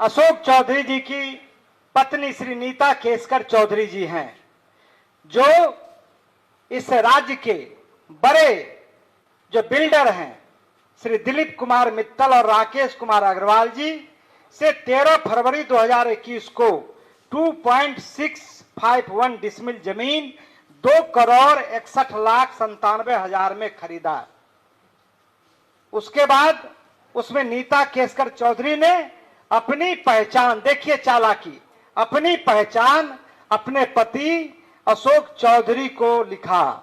अशोक चौधरी जी की पत्नी श्री नीता केसकर चौधरी जी हैं, जो इस राज्य के बड़े जो बिल्डर हैं श्री दिलीप कुमार मित्तल और राकेश कुमार अग्रवाल जी से 13 फरवरी 2021 को 2.651 डिसमिल जमीन 2,61,97,हजार में खरीदा। उसके बाद उसमें नीता केसकर चौधरी ने अपनी पहचान, देखिए चालाकी, अपनी पहचान अपने पति अशोक चौधरी को लिखा।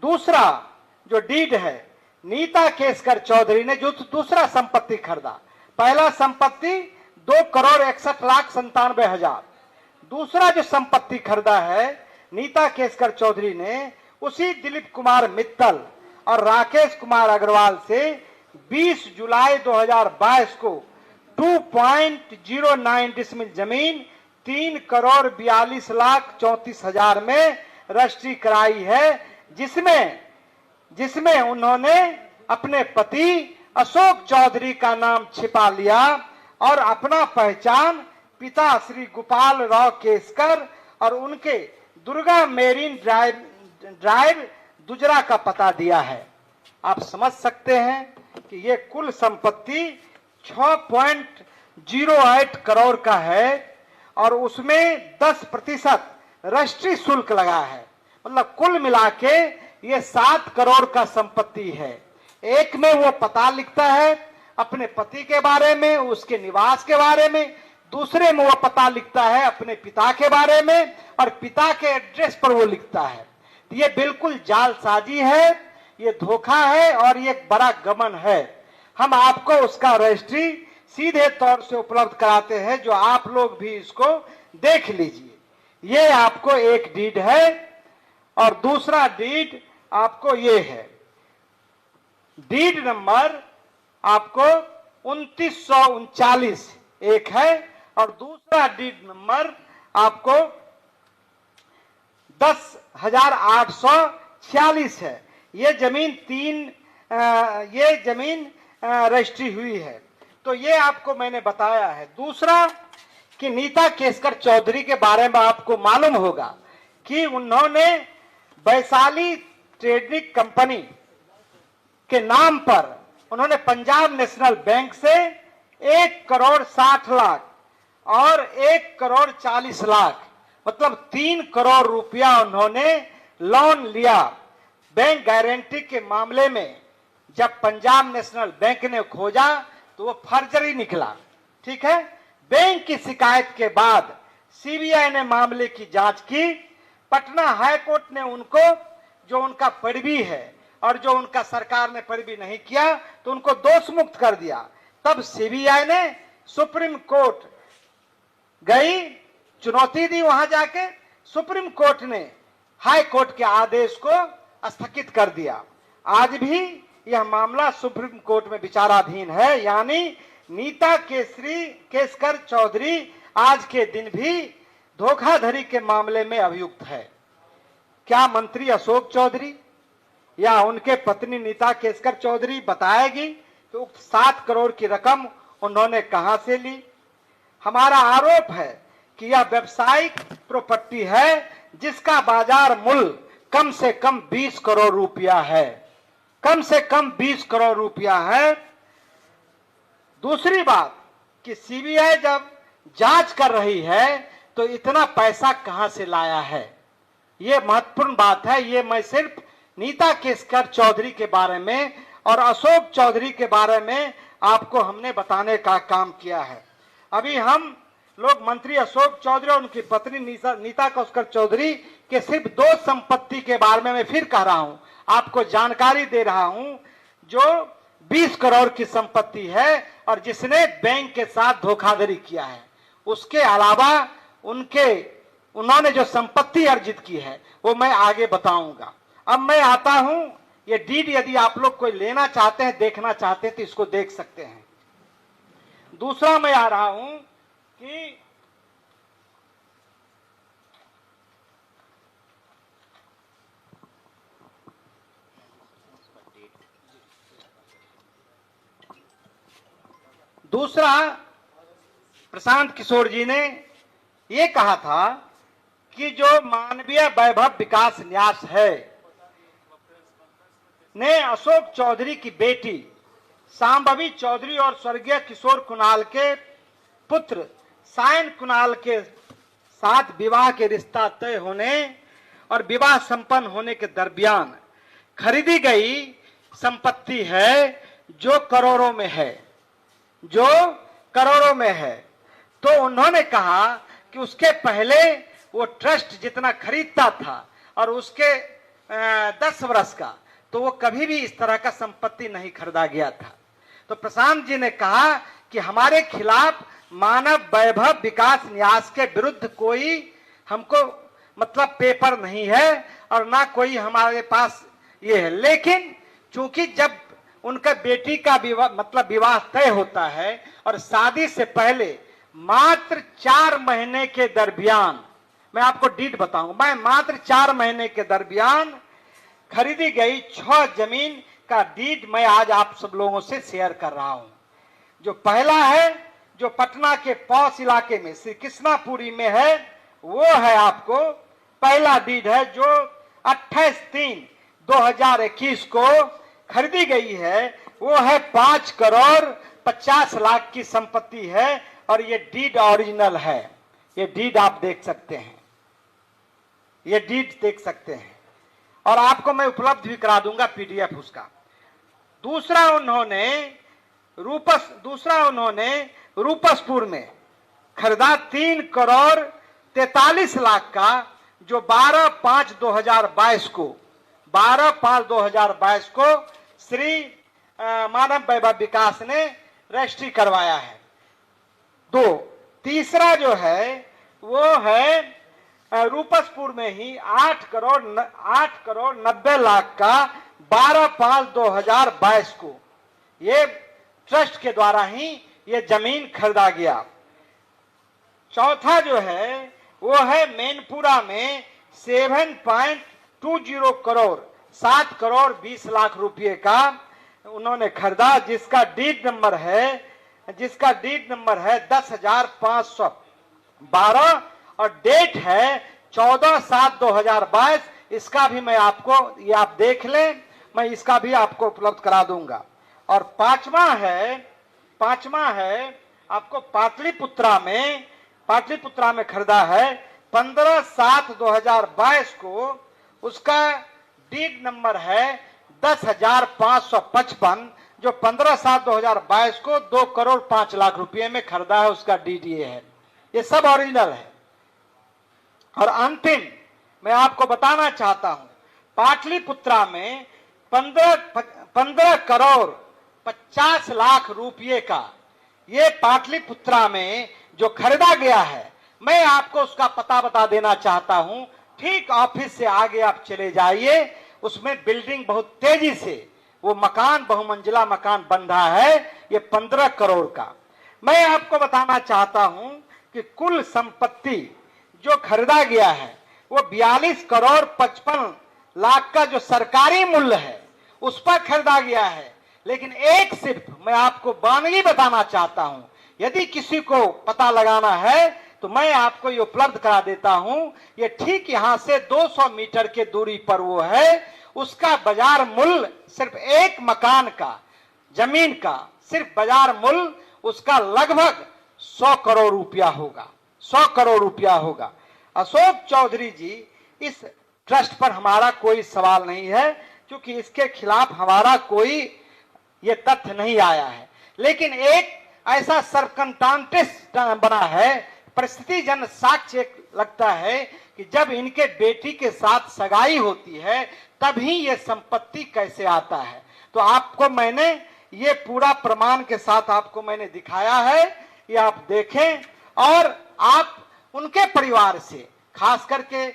दूसरा जो डीड है, नीता केसकर चौधरी ने जो दूसरा संपत्ति खरीदा, पहला संपत्ति 2,61,97,हजार, दूसरा जो संपत्ति खरीदा है नीता केसकर चौधरी ने उसी दिलीप कुमार मित्तल और राकेश कुमार अग्रवाल से 20 जुलाई 2022 को 2.09 डिसमिल जमीन 3,42,34,000 में रजिस्ट्री कराई है, जिसमें उन्होंने अपने पति अशोक चौधरी का नाम छिपा लिया और अपना पहचान पिता श्री गोपाल राव केसकर और उनके दुर्गा मेरीन ड्राइव दुजरा का पता दिया है। आप समझ सकते हैं कि ये कुल संपत्ति 6.08 करोड़ का है और उसमें 10% रजिस्ट्री शुल्क लगा है। मतलब कुल मिला के ये 7 करोड़ का संपत्ति है। एक में वो पता लिखता है अपने पति के बारे में, उसके निवास के बारे में, दूसरे में वो पता लिखता है अपने पिता के बारे में और पिता के एड्रेस पर वो लिखता है। ये बिल्कुल जालसाजी है, ये धोखा है और ये एक बड़ा गबन है। हम आपको उसका रजिस्ट्री सीधे तौर से उपलब्ध कराते हैं, जो आप लोग भी इसको देख लीजिए। ये आपको एक डीड है और दूसरा डीड आपको ये है, डीड नंबर आपको 2939 एक है और दूसरा डीड नंबर आपको 10,846 है। ये जमीन रजिस्ट्री हुई है। तो ये आपको मैंने बताया है। दूसरा कि नीता केसकर चौधरी के बारे में आपको मालूम होगा कि उन्होंने वैशाली ट्रेडिंग कंपनी के नाम पर उन्होंने पंजाब नेशनल बैंक से 1,60,00,000 और 1,40,00,000 मतलब 3 करोड़ रुपया उन्होंने लोन लिया। बैंक गारंटी के मामले में जब पंजाब नेशनल बैंक ने खोजा तो वो फर्जरी निकला। ठीक है। बैंक की शिकायत के बाद सीबीआई ने मामले की जांच की। पटना हाई कोर्ट ने उनको, जो उनका पैरवी है और जो उनका सरकार ने पैरवी नहीं किया, तो उनको दोष मुक्त कर दिया। तब सीबीआई ने सुप्रीम कोर्ट गई, चुनौती दी। वहां जाके सुप्रीम कोर्ट ने हाई कोर्ट के आदेश को स्थगित कर दिया। आज भी यह मामला सुप्रीम कोर्ट में विचाराधीन है। यानी नीता केसकर चौधरी आज के दिन भी धोखाधड़ी के मामले में अभियुक्त है। क्या मंत्री अशोक चौधरी या उनके पत्नी नीता केसकर चौधरी बताएगी कि उक्त 7 करोड़ की रकम उन्होंने कहां से ली? हमारा आरोप है कि यह व्यावसायिक प्रॉपर्टी है जिसका बाजार मूल्य कम से कम 20 करोड़ रुपया है, कम से कम 20 करोड़ रुपया है। दूसरी बात कि सीबीआई जब जांच कर रही है तो इतना पैसा कहां से लाया है, यह महत्वपूर्ण बात है। ये मैं सिर्फ नीता केसकर चौधरी के बारे में और अशोक चौधरी के बारे में आपको हमने बताने का काम किया है। अभी हम लोग मंत्री अशोक चौधरी और उनकी पत्नी नीता केसकर चौधरी के सिर्फ 2 संपत्ति के बारे में मैं फिर कह रहा हूं, आपको जानकारी दे रहा हूं, जो 20 करोड़ की संपत्ति है और जिसने बैंक के साथ धोखाधड़ी किया है। उसके अलावा उन्होंने जो संपत्ति अर्जित की है वो मैं आगे बताऊंगा। अब मैं आता हूं, ये डीड यदि आप लोग कोई लेना चाहते हैं, देखना चाहते हैं तो इसको देख सकते हैं। दूसरा मैं आ रहा हूं कि दूसरा प्रशांत किशोर जी ने ये कहा था कि जो मानवीय वैभव विकास न्यास है ने अशोक चौधरी की बेटी सांभवी चौधरी और स्वर्गीय किशोर कुणाल के पुत्र सायन कुणाल के साथ विवाह के रिश्ता तय होने और विवाह संपन्न होने के दरमियान खरीदी गई संपत्ति है जो करोड़ों में है, जो करोड़ों में है। तो उन्होंने कहा कि उसके पहले वो ट्रस्ट जितना खरीदता था और उसके 10 वर्ष का, तो वो कभी भी इस तरह का संपत्ति नहीं खरीदा गया था। तो प्रशांत जी ने कहा कि हमारे खिलाफ मानव वैभव विकास न्यास के विरुद्ध कोई हमको मतलब पेपर नहीं है और ना कोई हमारे पास ये है, लेकिन चूंकि जब उनका बेटी का विवाह तय होता है और शादी से पहले मात्र 4 महीने के दरमियान, मैं आपको डीट बताऊंगा, मैं मात्र 4 महीने के दरमियान खरीदी गई 6 जमीन का डीड मैं आज आप सब लोगों से शेयर कर रहा हूं। जो पहला है जो पटना के पौष इलाके में श्री कृष्णापुरी में है, वो है आपको पहला डीड है जो 28/3/2021 को खरीदी गई है। वो है 5 करोड़ 50 लाख की संपत्ति है और ये डीड ओरिजिनल है। ये डीड आप देख सकते हैं, ये डीड देख सकते हैं और आपको मैं उपलब्ध भी करा दूंगा पीडीएफ उसका। दूसरा उन्होंने रूपसपुर में खरीदा 3 करोड़ 43 लाख का, जो 12/5/2022 को श्री मानव वैभव विकास ने रजिस्ट्री करवाया है। 2 तीसरा जो है वो है रूपसपुर में ही 8 करोड़ 90 लाख का 12/5/2022 को ये ट्रस्ट के द्वारा ही ये जमीन खरीदा गया। चौथा जो है वो है मैनपुरा में 7.20 करोड़ 7 करोड़ 20 लाख रुपए का उन्होंने खरीदा, जिसका डीड नंबर है 10,512 और डेट है 14/7/2022। इसका भी मैं आपको, ये आप देख लें, मैं इसका भी आपको उपलब्ध करा दूंगा। और पांचवा है आपको पाटलिपुत्रा में खरीदा है 15/7/2022 को, उसका डीड नंबर है 10,555, जो 15/7/2022 को 2 करोड़ 5 लाख रुपए में खरीदा है, उसका डीड ये है। ये सब ओरिजिनल है। और अंतिम मैं आपको बताना चाहता हूं, पाटलिपुत्रा में 15 करोड़ 50 लाख रुपए का ये पाटलिपुत्रा में जो खरीदा गया है, मैं आपको उसका पता बता देना चाहता हूं। ठीक ऑफिस से आगे आप चले जाइए, उसमें बिल्डिंग बहुत तेजी से वो मकान, बहुमंजिला मकान बन रहा है, ये 15 करोड़ का। मैं आपको बताना चाहता हूं कि कुल संपत्ति जो खरीदा गया है वो 42 करोड़ 55 लाख का जो सरकारी मूल्य है उस पर खरीदा गया है। लेकिन एक सिर्फ मैं आपको वानगी बताना चाहता हूं, यदि किसी को पता लगाना है तो मैं आपको ये उपलब्ध करा देता हूं। ये ठीक यहां से 200 मीटर के दूरी पर वो है, उसका बाजार मूल्य सिर्फ एक मकान का, जमीन का सिर्फ बाजार मूल्य उसका लगभग 100 करोड़ रुपया होगा, 100 करोड़ रुपया होगा। अशोक चौधरी जी, इस ट्रस्ट पर हमारा कोई सवाल नहीं है, क्योंकि इसके खिलाफ हमारा कोई ये तथ्य नहीं आया है। लेकिन एक ऐसा सर्कमस्टांसेस बना है, परिस्थिति जन साक्ष्य लगता है कि जब इनके बेटी के साथ सगाई होती है तभी ये संपत्ति कैसे आता है। तो आपको मैंने ये पूरा प्रमाण के साथ आपको मैंने दिखाया है, ये आप देखें। और आप उनके परिवार से, खास करके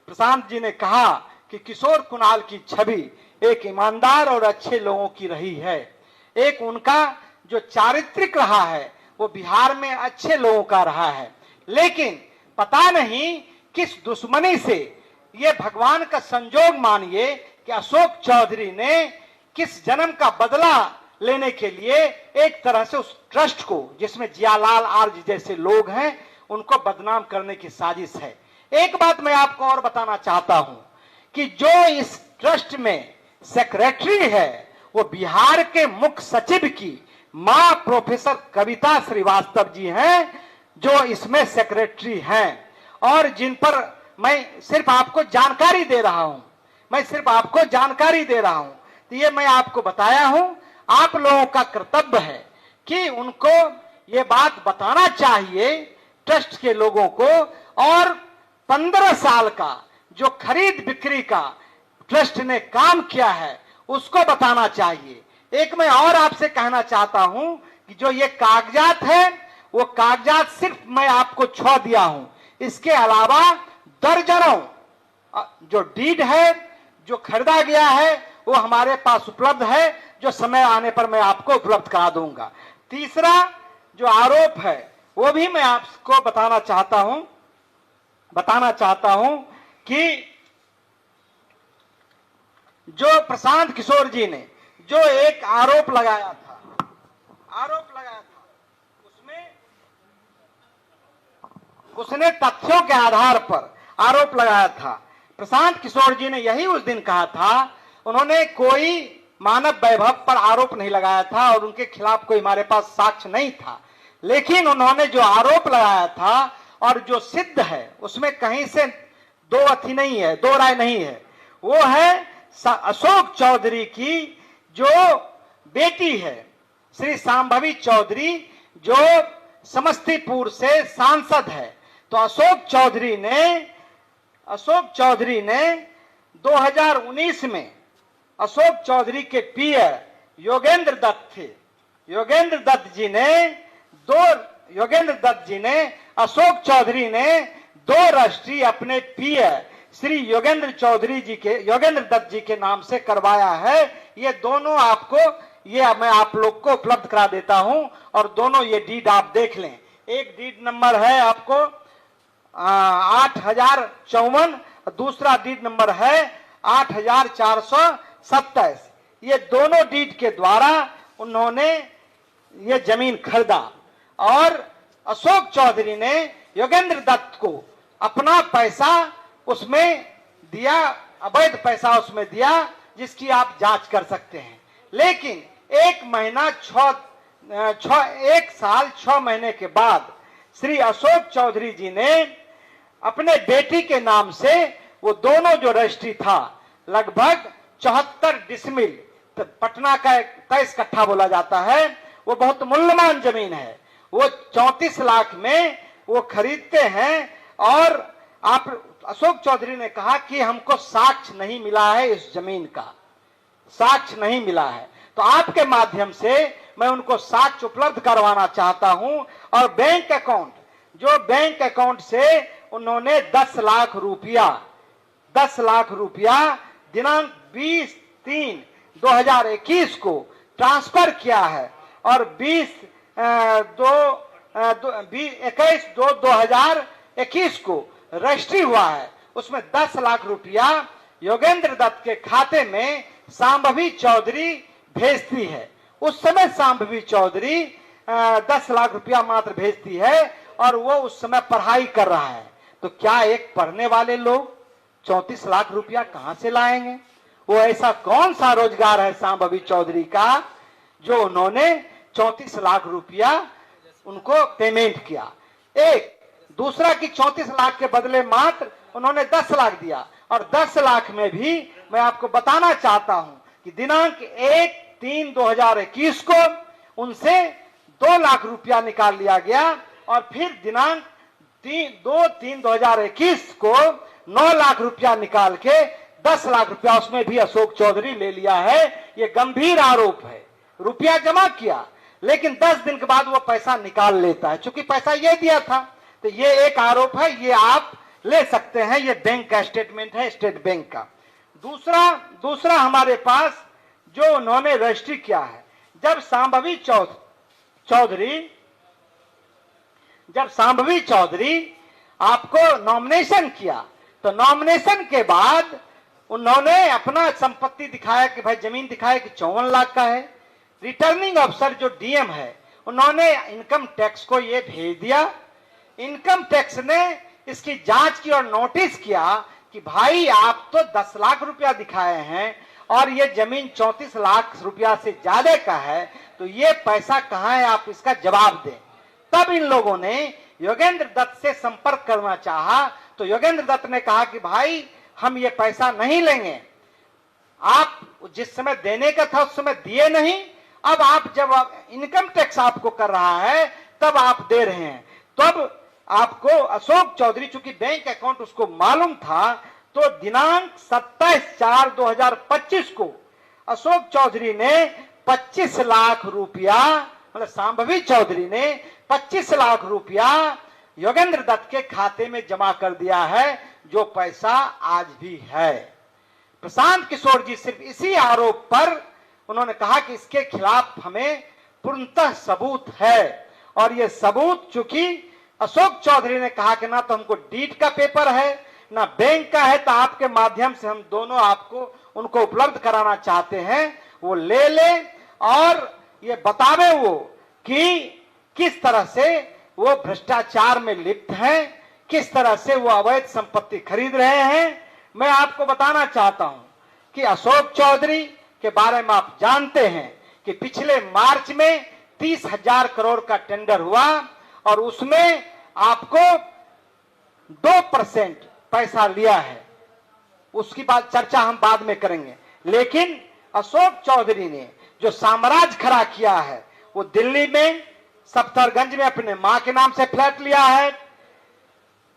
प्रशांत जी ने कहा कि किशोर कुणाल की छवि एक ईमानदार और अच्छे लोगों की रही है, एक उनका जो चारित्रिक रहा है वो बिहार में अच्छे लोगों का रहा है। लेकिन पता नहीं किस दुश्मनी से, ये भगवान का संजोग मानिए कि अशोक चौधरी ने किस जन्म का बदला लेने के लिए एक तरह से उस ट्रस्ट को, जिसमें जियालाल आर्य जैसे लोग हैं, उनको बदनाम करने की साजिश है। एक बात मैं आपको और बताना चाहता हूं कि जो इस ट्रस्ट में सेक्रेटरी है वो बिहार के मुख्य सचिव की मां प्रोफेसर कविता श्रीवास्तव जी हैं, जो इसमें सेक्रेटरी हैं, और जिन पर मैं सिर्फ आपको जानकारी दे रहा हूं, तो ये मैं आपको बताया हूं। आप लोगों का कर्तव्य है कि उनको ये बात बताना चाहिए, ट्रस्ट के लोगों को, और 15 साल का जो खरीद बिक्री का ट्रस्ट ने काम किया है उसको बताना चाहिए। एक मैं और आपसे कहना चाहता हूं कि जो ये कागजात है वो कागजात सिर्फ मैं आपको 6 दिया हूं, इसके अलावा दर्जनों जो डीड है, जो खरीदा गया है, वो हमारे पास उपलब्ध है, जो समय आने पर मैं आपको उपलब्ध करा दूंगा। तीसरा जो आरोप है वो भी मैं आपको बताना चाहता हूं कि जो प्रशांत किशोर जी ने जो एक आरोप लगाया था, उसने तथ्यों के आधार पर आरोप लगाया था। प्रशांत किशोर जी ने यही उस दिन कहा था, उन्होंने कोई मानव वैभव पर आरोप नहीं लगाया था और उनके खिलाफ कोई हमारे पास साक्ष्य नहीं था, लेकिन उन्होंने जो आरोप लगाया था और जो सिद्ध है उसमें कहीं से दो राय नहीं है। वो है अशोक चौधरी की जो बेटी है, श्री सांभवी चौधरी, जो समस्तीपुर से सांसद है। तो अशोक चौधरी ने 2019 में अशोक चौधरी के पियर योगेंद्र दत्त जी ने अशोक चौधरी ने 2 रजिस्ट्री अपने पियर श्री योगेंद्र दत्त जी के नाम से करवाया है। ये दोनों मैं आप लोग को उपलब्ध करा देता हूं, और दोनों ये डीड आप देख लें। एक डीड नंबर है आपको 8054, दूसरा डीड नंबर है 8427। ये दोनों डीड के द्वारा उन्होंने ये जमीन खरीदा, और अशोक चौधरी ने योगेंद्र दत्त को अपना पैसा उसमें दिया, अवैध पैसा उसमें दिया, जिसकी आप जांच कर सकते हैं। लेकिन 1 साल 6 महीने के बाद श्री अशोक चौधरी जी ने अपने बेटी के नाम से वो दोनों जो रजिस्ट्री था, लगभग 74 डिसमिल, पटना का 23 कट्ठा बोला जाता है, वो बहुत मूल्यवान जमीन है, वो 34 लाख में वो खरीदते हैं। और आप अशोक चौधरी ने कहा कि हमको साक्ष्य नहीं मिला है, इस जमीन का साक्ष्य नहीं मिला है। तो आपके माध्यम से मैं उनको साक्ष्य उपलब्ध करवाना चाहता हूं, और बैंक अकाउंट से उन्होंने 10 लाख रुपया दिनांक 20/3/2021 को ट्रांसफर किया है, और 21/2/2021 को रजिस्ट्री हुआ है। उसमें 10 लाख रुपया योगेंद्र दत्त के खाते में सांभवी चौधरी भेजती है। उस समय सांभवी चौधरी 10 लाख रुपया मात्र भेजती है, और वो उस समय पढ़ाई कर रहा है। तो क्या एक पढ़ने वाले लोग 34 लाख रुपया कहां से लाएंगे? वो ऐसा कौन सा रोजगार है सांभवी चौधरी का जो उन्होंने 34 लाख रुपया उनको पेमेंट किया? एक दूसरा कि 34 लाख के बदले मात्र उन्होंने 10 लाख दिया, और 10 लाख में भी मैं आपको बताना चाहता हूं कि दिनांक 1/3/2021 को उनसे 2 लाख रुपया निकाल लिया गया, और फिर दिनांक 2/3/2021 को 9 लाख रुपया निकाल के 10 लाख रुपया उसमें भी अशोक चौधरी ले लिया है। ये गंभीर आरोप है। रुपया जमा किया, लेकिन 10 दिन के बाद वो पैसा निकाल लेता है, क्योंकि पैसा ये दिया था। तो ये एक आरोप है, ये आप ले सकते हैं, ये बैंक का स्टेटमेंट है, स्टेट बैंक का। दूसरा हमारे पास जो उन्होंने रजिस्ट्री किया है, जब सांभवी चौधरी आपको नॉमिनेशन किया, तो नॉमिनेशन के बाद उन्होंने अपना संपत्ति दिखाया कि भाई जमीन दिखाया कि 54 लाख का है, रिटर्निंग अफसर जो डीएम है, उन्होंने इनकम टैक्स को ये भेज दिया। इनकम टैक्स ने इसकी जांच की और नोटिस किया कि भाई आप तो 10 लाख रुपया दिखाए हैं और ये जमीन 34 लाख रुपया से ज्यादा का है, तो ये पैसा कहां है, आप इसका जवाब दें। तब इन लोगों ने योगेंद्र दत्त से संपर्क करना चाहा, तो योगेंद्र दत्त ने कहा कि भाई हम ये पैसा नहीं लेंगे, आप जिस समय देने का था उस समय दिए नहीं, अब आप जब इनकम टैक्स आपको कर रहा है तब आप दे रहे हैं। तब आपको अशोक चौधरी, चूंकि बैंक अकाउंट उसको मालूम था, तो दिनांक 27/4/2025 को अशोक चौधरी ने 25 लाख रुपया, मतलब सांभवी चौधरी ने 25 लाख रुपया योगेंद्र दत्त के खाते में जमा कर दिया है, जो पैसा आज भी है। प्रशांत किशोर जी सिर्फ इसी आरोप पर उन्होंने कहा कि इसके खिलाफ हमें पूर्णतः सबूत है, और ये सबूत चूंकि अशोक चौधरी ने कहा कि ना तो हमको डीड का पेपर है ना बैंक का है, तो आपके माध्यम से हम दोनों आपको उनको उपलब्ध कराना चाहते हैं, वो ले ले और ये बतावे वो कि किस तरह से वो भ्रष्टाचार में लिप्त हैं, किस तरह से वो अवैध संपत्ति खरीद रहे हैं। मैं आपको बताना चाहता हूं कि अशोक चौधरी के बारे में आप जानते हैं कि पिछले मार्च में 30,000 करोड़ का टेंडर हुआ और उसमें आपको 2% पैसा लिया है, उसकी बात चर्चा हम बाद में करेंगे। लेकिन अशोक चौधरी ने जो साम्राज्य खड़ा किया है, वो दिल्ली में सफ्दरगंज में अपने मां के नाम से फ्लैट लिया है,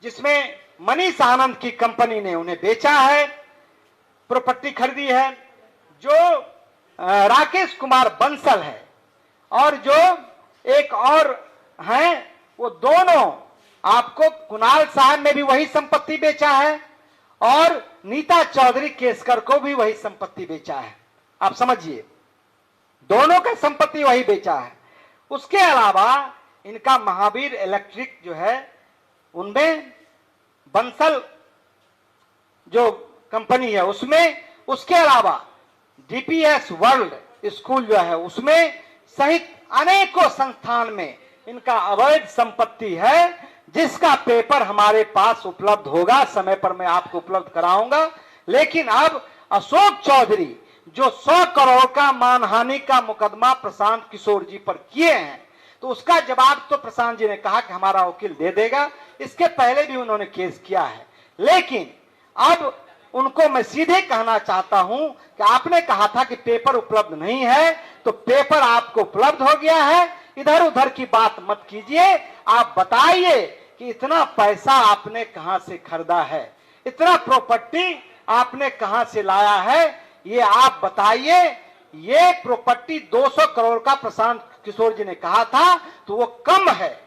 जिसमें मनीष आनंद की कंपनी ने उन्हें बेचा है, प्रॉपर्टी खरीदी है। जो राकेश कुमार बंसल है और जो एक और हैं, वो दोनों आपको, कुणाल साहब ने भी वही संपत्ति बेचा है और नीता चौधरी केसकर को भी वही संपत्ति बेचा है। आप समझिए, दोनों का संपत्ति वही बेचा है। उसके अलावा इनका महावीर इलेक्ट्रिक जो है, उनमें बंसल जो कंपनी है उसमें, उसके अलावा डीपीएस वर्ल्ड स्कूल जो है उसमें, सहित अनेकों संस्थान में इनका अवैध संपत्ति है, जिसका पेपर हमारे पास उपलब्ध होगा, समय पर मैं आपको उपलब्ध कराऊंगा। लेकिन अब अशोक चौधरी जो 100 करोड़ का मानहानि का मुकदमा प्रशांत किशोर जी पर किए हैं, तो उसका जवाब तो प्रशांत जी ने कहा कि हमारा वकील दे देगा। इसके पहले भी उन्होंने केस किया है, लेकिन अब उनको मैं सीधे कहना चाहता हूं कि आपने कहा था कि पेपर उपलब्ध नहीं है, तो पेपर आपको उपलब्ध हो गया है। इधर उधर की बात मत कीजिए, आप बताइए कि इतना पैसा आपने कहां से खरीदा है, इतना प्रॉपर्टी आपने कहां से लाया है, ये आप बताइए। ये प्रॉपर्टी 200 करोड़ का प्रशांत किशोर जी ने कहा था, तो वो कम है,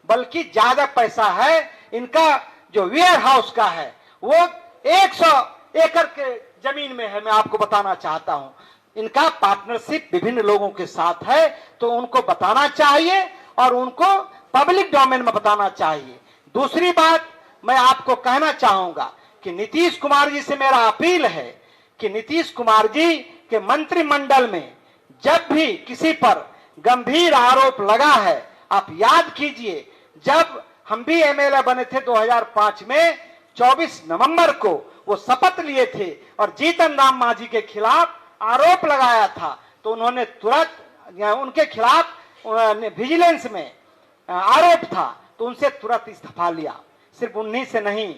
बल्कि ज्यादा पैसा है। इनका जो वेयर हाउस का है वो 100 एकड़ के जमीन में है। मैं आपको बताना चाहता हूं, इनका पार्टनरशिप विभिन्न लोगों के साथ है, तो उनको बताना चाहिए और उनको पब्लिक डोमेन में बताना चाहिए। दूसरी बात मैं आपको कहना चाहूंगा कि नीतीश कुमार जी से मेरा अपील है कि नीतीश कुमार जी के मंत्रिमंडल में जब भी किसी पर गंभीर आरोप लगा है, आप याद कीजिए, जब हम भी एमएलए बने थे 2005 में, 24 नवंबर को वो शपथ लिए थे और जीतन राम मांझी के खिलाफ आरोप लगाया था, तो उन्होंने तुरंत, उनके खिलाफ विजिलेंस में आरोप था, तो उनसे तुरंत इस्तीफा लिया। सिर्फ उन्हीं से नहीं,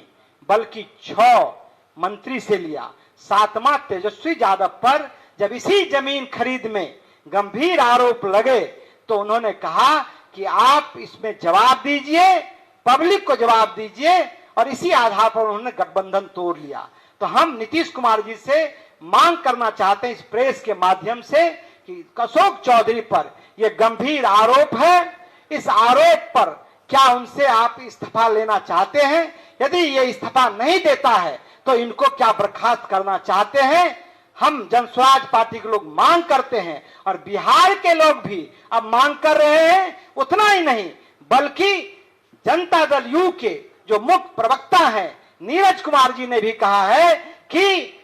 बल्कि 6 मंत्री से लिया। 7वां तेजस्वी यादव पर जब इसी जमीन खरीद में गंभीर आरोप लगे, तो उन्होंने कहा कि आप इसमें जवाब दीजिए, पब्लिक को जवाब दीजिए, और इसी आधार पर उन्होंने गठबंधन तोड़ लिया। तो हम नीतीश कुमार जी से मांग करना चाहते हैं इस प्रेस के माध्यम से कि अशोक चौधरी पर यह गंभीर आरोप है, इस आरोप पर क्या उनसे आप इस्तीफा लेना चाहते हैं? यदि ये इस्तीफा नहीं देता है तो इनको क्या बर्खास्त करना चाहते हैं? हम जनस्वराज पार्टी के लोग मांग करते हैं और बिहार के लोग भी अब मांग कर रहे हैं। उतना ही नहीं, बल्कि जनता दल यू के जो मुख्य प्रवक्ता हैं नीरज कुमार जी ने भी कहा है कि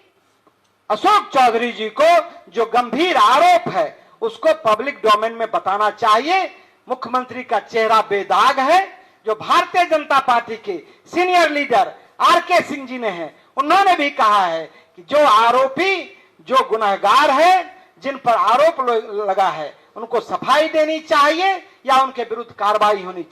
अशोक चौधरी जी को जो गंभीर आरोप है उसको पब्लिक डोमेन में बताना चाहिए। मुख्यमंत्री का चेहरा बेदाग है। जो भारतीय जनता पार्टी के senior leader R K Singh ji ने हैं, उन्होंने भी कहा है कि जो आरोपी, जो गुनहगार है, जिन पर आरोप लगा है, उनको सफाई देनी चाहिए या उनके विरुद्ध कार्रवाई होनी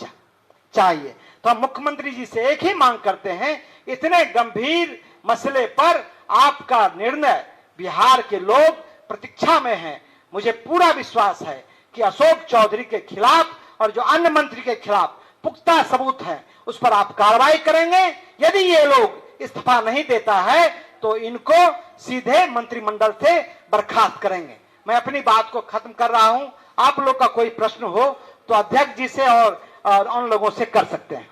चाहिए। तो हम मुख्यमंत्री जी से एक ही मांग करते हैं, इतने गंभीर मसले पर आपका निर्णय बिहार के लोग प्रतीक्षा में हैं। मुझे पूरा विश्वास है कि अशोक चौधरी के खिलाफ और जो अन्य मंत्री के खिलाफ पुख्ता सबूत हैं, उस पर आप कार्रवाई करेंगे। यदि ये लोग इस्तीफा नहीं देता है तो इनको सीधे मंत्रिमंडल से बर्खास्त करेंगे। मैं अपनी बात को खत्म कर रहा हूं। आप लोग का कोई प्रश्न हो तो अध्यक्ष जी से और उन लोगों से कर सकते हैं।